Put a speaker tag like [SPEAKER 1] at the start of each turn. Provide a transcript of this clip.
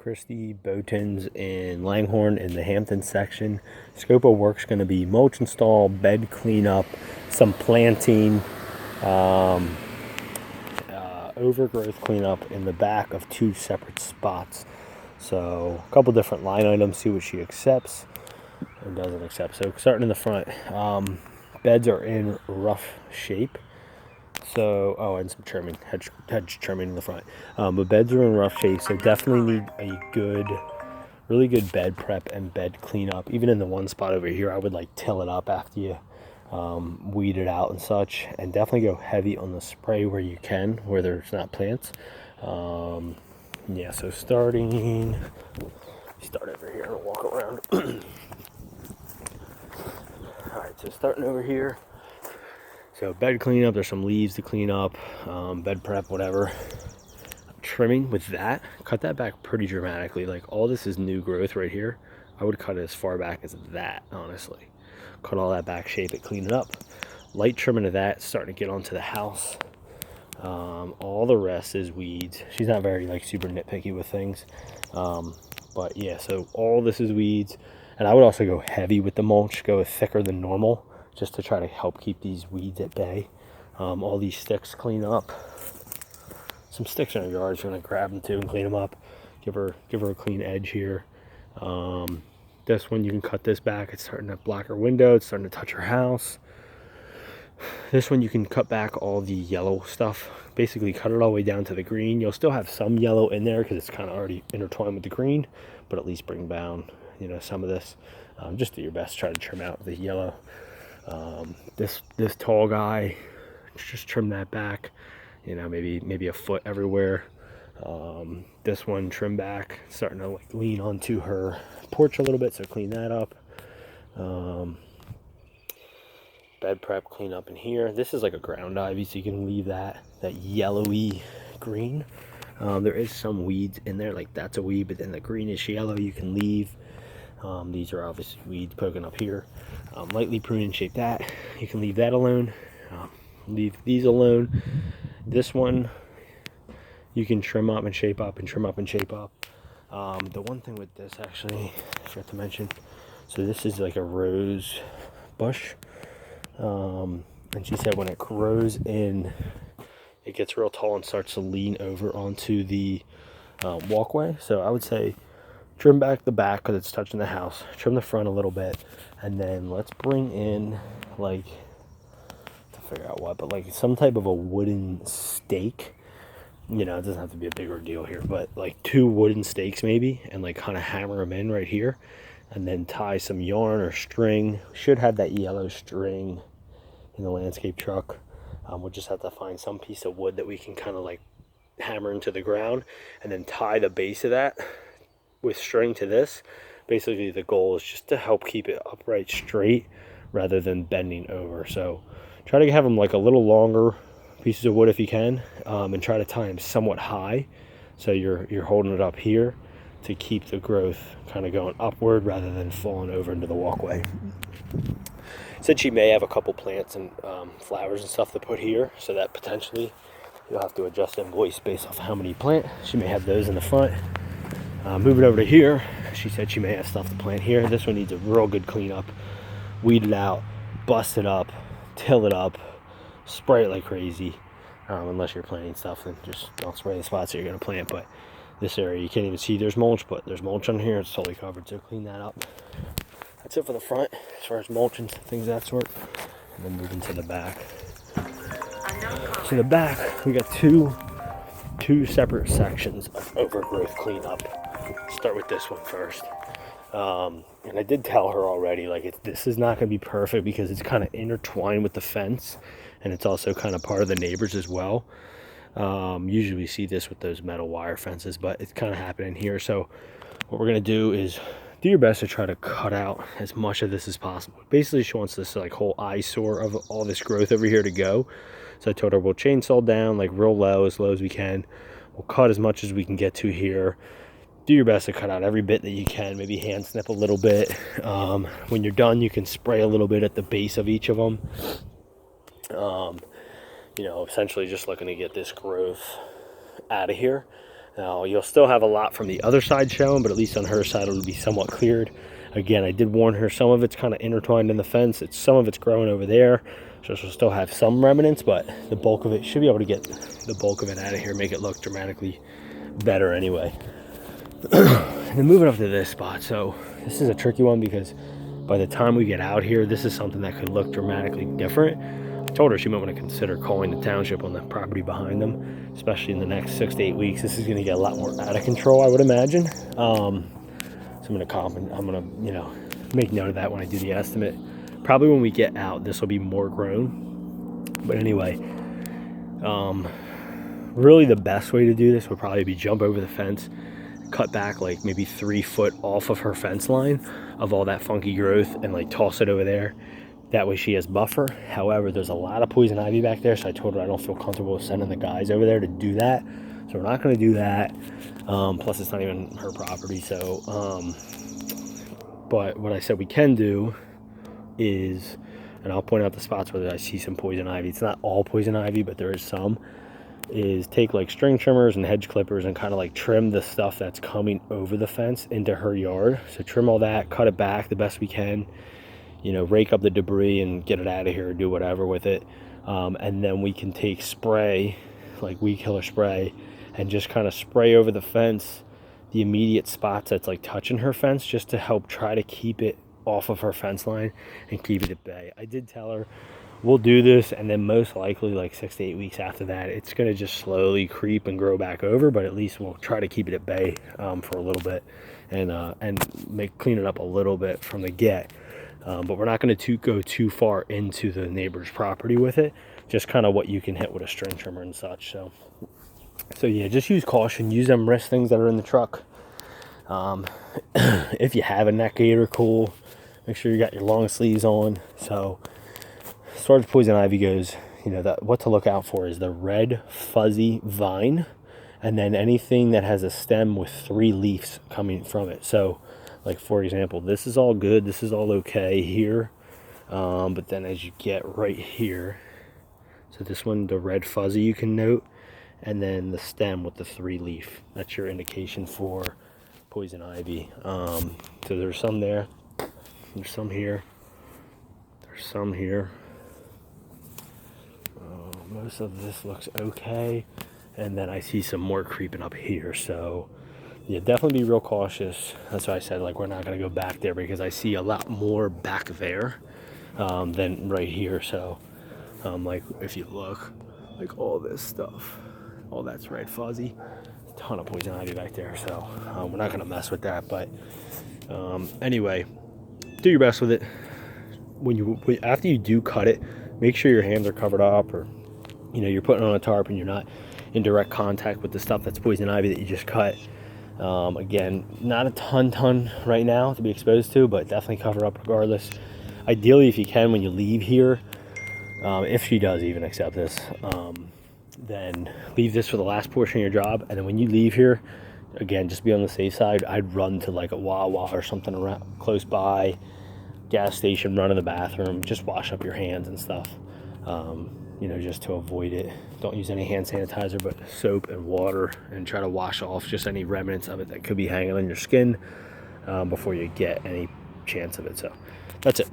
[SPEAKER 1] Cristy Bowtons in Langhorne in the Hampton section. Scope of work's going to be mulch install, bed cleanup, some planting, overgrowth cleanup in the back of 2 separate spots. So a couple different line items, see what she accepts and doesn't accept. So starting in the front, beds are in rough shape. So, and some trimming, hedge trimming in the front. But beds are in rough shape, so definitely need a really good bed prep and bed cleanup. Even in the one spot over here, I would like till it up after you weed it out and such. And definitely go heavy on the spray where you can, where there's not plants. Yeah, so start over here and walk around. Alright, so starting over here. So bed cleanup, there's some leaves to clean up, bed prep, whatever. Trimming with that, cut that back pretty dramatically. Like all this is new growth right here. I would cut it as far back as that, honestly. Cut all that back, shape it, clean it up. Light trimming of that, starting to get onto the house. All the rest is weeds. She's not very like super nitpicky with things. But yeah, so all this is weeds. And I would also go heavy with the mulch, go thicker than normal, just to try to help keep these weeds at bay. All these sticks clean up. Some sticks in her yard, she's gonna grab them too and clean them up. Give her a clean edge here. This one, you can cut this back. It's starting to block her window. It's starting to touch her house. This one, you can cut back all the yellow stuff. Basically, cut it all the way down to the green. You'll still have some yellow in there because it's kind of already intertwined with the green, but at least bring down, some of this. Just do your best to try to trim out the yellow. This tall guy, just trim that back. Maybe a foot everywhere. This one, trim back, starting to like lean onto her porch a little bit, so clean that up. Bed prep, clean up in here. This is like a ground ivy, so you can leave that yellowy green. There is some weeds in there, like that's a weed, but then the greenish yellow you can leave. These are obviously weeds poking up here. Lightly prune and shape that. You can leave that alone. Leave these alone. This one you can trim up and shape up and trim up and shape up. The one thing with this, actually, I forgot to mention, so this is like a rose bush. And she said when it grows in, it gets real tall and starts to lean over onto the walkway. So I would say trim back the back because it's touching the house. Trim the front a little bit. And then let's bring in, like, to figure out what, but like some type of a wooden stake. It doesn't have to be a big ordeal here, but like 2 wooden stakes maybe, and like kind of hammer them in right here. And then tie some yarn or string. Should have that yellow string in the landscape truck. We'll just have to find some piece of wood that we can kind of like hammer into the ground and then tie the base of that with string to this. Basically the goal is just to help keep it upright straight rather than bending over. So try to have them like a little longer pieces of wood if you can, and try to tie them somewhat high so you're holding it up here to keep the growth kind of going upward rather than falling over into the walkway. Said she may have a couple plants and flowers and stuff to put here, so that potentially you'll have to adjust invoice based off how many you plant. She may have those in the front. Moving over to here, she said she may have stuff to plant here. This one needs a real good cleanup. Weed it out, bust it up, till it up, spray it like crazy. Unless you're planting stuff, then just don't spray the spots that you're going to plant. But this area, you can't even see there's mulch, but there's mulch on here. It's totally covered, so clean that up. That's it for the front, as far as mulch and things of that sort. And then moving to the back. So the back, we got two separate sections of overgrowth cleanup. Start with this one first. And I did tell her already, like, this is not going to be perfect because it's kind of intertwined with the fence, and it's also kind of part of the neighbors as well. Usually we see this with those metal wire fences, but it's kind of happening here. So what we're going to do is do your best to try to cut out as much of this as possible. Basically, she wants this like whole eyesore of all this growth over here to go. So I told her we'll chainsaw down like real low as we can. We'll cut as much as we can get to here. Do your best to cut out every bit that you can. Maybe hand snip a little bit. When you're done, you can spray a little bit at the base of each of them. Essentially just looking to get this growth out of here. Now you'll still have a lot from the other side showing, but at least on her side it'll be somewhat cleared. Again, I did warn her, some of it's kind of intertwined in the fence. Some of it's growing over there, so she'll still have some remnants, but the bulk of it, should be able to get the bulk of it out of here, make it look dramatically better anyway. And then moving up to this spot, so this is a tricky one because by the time we get out here, this is something that could look dramatically different. I told her she might want to consider calling the township on the property behind them, especially in the next 6 to 8 weeks. This is going to get a lot more out of control, I would imagine. So I'm going to make note of that when I do the estimate. Probably when we get out, this will be more grown. But anyway, really the best way to do this would probably be jump over the fence, cut back like maybe 3 foot off of her fence line of all that funky growth and like toss it over there. That way she has buffer. However, there's a lot of poison ivy back there, so I told her I don't feel comfortable sending the guys over there to do that. So we're not going to do that. Plus it's not even her property. So, but what I said we can do is, and I'll point out the spots where I see some poison ivy. It's not all poison ivy, but there is some. Is take like string trimmers and hedge clippers and kind of like trim the stuff that's coming over the fence into her yard. So trim all that, cut it back the best we can, you know, rake up the debris and get it out of here or do whatever with it. And then we can take spray, like weed killer spray, and just kind of spray over the fence, the immediate spots that's like touching her fence, just to help try to keep it off of her fence line and keep it at bay. I did tell her we'll do this, and then most likely like 6 to 8 weeks after that, it's going to just slowly creep and grow back over, but at least we'll try to keep it at bay for a little bit and clean it up a little bit from the get. But we're not going to go too far into the neighbor's property with it, just kind of what you can hit with a string trimmer and such. So yeah, just use caution, use them wrist things that are in the truck. If you have a neck gaiter, cool. Make sure you got your long sleeves on. So as far as poison ivy goes, you know, what to look out for is the red fuzzy vine, and then anything that has a stem with 3 leaves coming from it. So like for example, this is all good, this is all okay here, but then as you get right here, so this one, the red fuzzy, you can note, and then the stem with the 3 leaf, that's your indication for poison ivy. So there's some there, there's some here, there's some here. Most of this looks okay, and then I see some more creeping up here. So yeah, definitely be real cautious. That's why I said like we're not going to go back there, because I see a lot more back there than right here. So like if you look, like all this stuff, all that's red fuzzy, a ton of poison ivy back there. So we're not going to mess with that. But anyway, do your best with it. After you do cut it, make sure your hands are covered up, or you know, you're putting on a tarp and you're not in direct contact with the stuff that's poison ivy that you just cut. Again, not a ton right now to be exposed to, but definitely cover up regardless. Ideally, if you can, when you leave here, if she does even accept this, then leave this for the last portion of your job. And then when you leave here, again, just be on the safe side. I'd run to like a Wawa or something around close by, gas station, run to the bathroom, just wash up your hands and stuff. You know, just to avoid it. Don't use any hand sanitizer, but soap and water, and try to wash off just any remnants of it that could be hanging on your skin before you get any chance of it. So that's it.